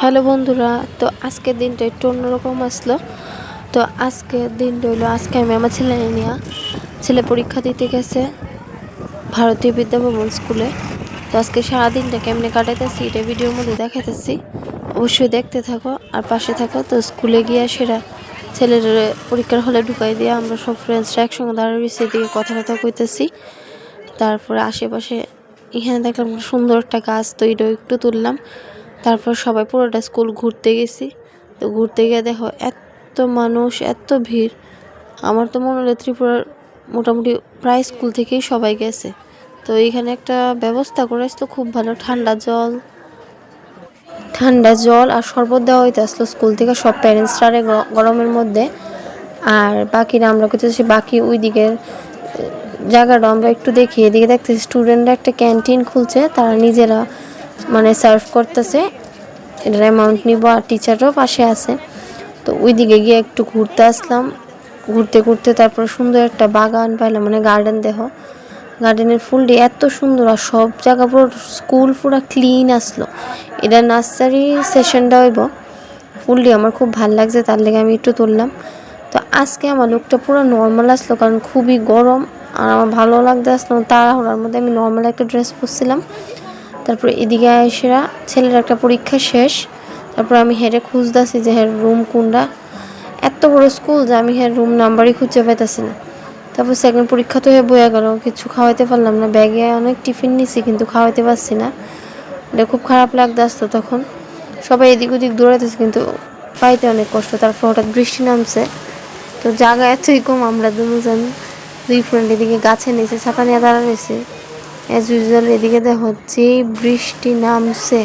Hello বন্ধুরা, তো আজকের দিনটা একটু অন্যরকম আসলো। তো আজকের দিনটা হলো, আজকে আমি আমার ছেলে পরীক্ষা দিতে গেছে ভারতীয় বিদ্যাভবন স্কুলে। তো আজকে সারাদিনটা কেমনে কাটাইতেছি এটা ভিডিওর মধ্যে দেখাইতেছি, অবশ্যই দেখতে থাকো আর পাশে থাকো। তো স্কুলে গিয়ে সেরা ছেলের পরীক্ষার হলে ঢুকাই দিয়ে আমরা সব ফ্রেন্ডসরা একসঙ্গে দাঁড়িয়ে দিকে কথা কইতেছি। তারপরে আশেপাশে এখানে দেখলাম সুন্দর একটা গাছ, তো এটাও একটু তুললাম। তারপর সবাই পুরোটা স্কুল ঘুরতে গেছি। তো ঘুরতে গিয়ে দেখো এত মানুষ, এত ভিড়। আমার তো মনে হলো ত্রিপুরার মোটামুটি প্রায় স্কুল থেকেই সবাই গেছে। তো এইখানে একটা ব্যবস্থা করে আসতো খুব ভালো, ঠান্ডা জল আর শরবত দেওয়া হইতে আসলো স্কুল থেকে সব প্যারেন্টসরা গরমের মধ্যে। আর বাকিরা আমরা করতেছি বাকি ওই দিকের জায়গাটা আমরা একটু দেখি। এদিকে দেখতেছি স্টুডেন্টরা একটা ক্যান্টিন খুলছে, তারা নিজেরা মানে সার্ভ করতেছে, এটার অ্যামাউন্ট নিব আর টিচাররাও পাশে আছে। তো ওই দিকে গিয়ে একটু ঘুরতে আসলাম। ঘুরতে ঘুরতে তারপর সুন্দর একটা বাগান পাইলাম, মানে গার্ডেন। গার্ডেনের ফুলটি এত সুন্দর আর সব জায়গা পুরো স্কুল পুরো ক্লিন আসলো। এটা নার্সারি সেশনটা হইব। ফুলটি আমার খুব ভালো লাগছে, তার লেগে আমি একটু তুললাম। তো আজকে আমার লুকটা পুরো নর্মাল আসলো, কারণ খুবই গরম আর আমার ভালো লাগতে আসলো। তাড়াহুড়ার মধ্যে আমি নর্মাল একটা ড্রেস পরছিলাম। তারপরে এদিকে এসেরা ছেলের একটা পরীক্ষা শেষ। তারপর আমি হেরে খুঁজতেছি যে রুম কোনটা। এত বড় স্কুল যে আমি রুম নাম্বারই খুঁজে পাইতেছি না। তারপর সেকেন্ড পরীক্ষা তো বয়ে গেল, কিছু খাওয়াইতে পারলাম না। ব্যাগে অনেক টিফিন নিছি কিন্তু খাওয়াইতে পারছি না। এটা খুব খারাপ লাগতে আসতো। তখন সবাই এদিক ওদিক দৌড়াইতেছে কিন্তু পাইতে অনেক কষ্ট। তারপর হঠাৎ বৃষ্টি নামছে, তো জায়গা এতই কম, আমরা দুই ফ্রেন্ড এদিকে গাছের নিচে ছাতা নিয়ে দাঁড়া রয়েছে। অ্যাজ ইউজুয়াল এদিকে দেখো যে বৃষ্টি নামছে,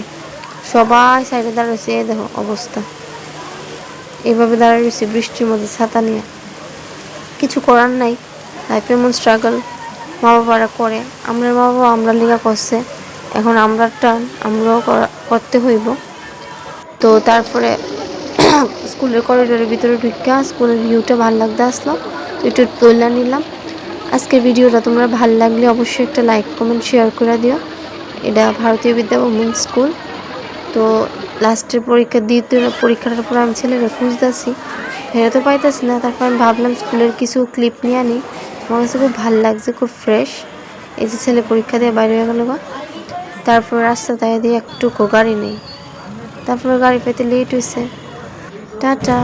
সবাই সাইডে দাঁড়াইছে। দেখো অবস্থা, এইভাবে দাঁড়ায় রয়েছে বৃষ্টির মধ্যে ছাতা নিয়ে। কিছু করার নাই, লাইফে এমন স্ট্রাগল মা বাবারা করে। আমরা মা বাবা আমরা লেখা করছে, এখন আমরাও করতে হইব। তো তারপরে স্কুলের করিডোরের ভিতরে ঢুকা স্কুলের ভিউটা ভালো লাগতে আসলো, তো একটু তুলে নিলাম। আজকের ভিডিওটা তোমরা ভালো লাগলে অবশ্যই একটা লাইক কমেন্ট শেয়ার করে দিও। এটা ভারতীয় বিদ্যাভবন স্কুল। তো লাস্টের দ্বিতীয় পরীক্ষাটার পর আমি ছেলেরা খুঁজতেছি, ফেরত তো পাইতেছি না। তারপর আমি ভাবলাম স্কুলের কিছু ক্লিপ নিয়ে আনি। আমার কাছে খুব ভালো লাগছে, খুব ফ্রেশ। এই যে ছেলে পরীক্ষা দিয়ে বাইরে হয়ে গেল বা। তারপর রাস্তা তাই দিয়ে একটু গাড়ি নেই, তারপরে গাড়ি পেতে লেট হয়েছে। টাটা।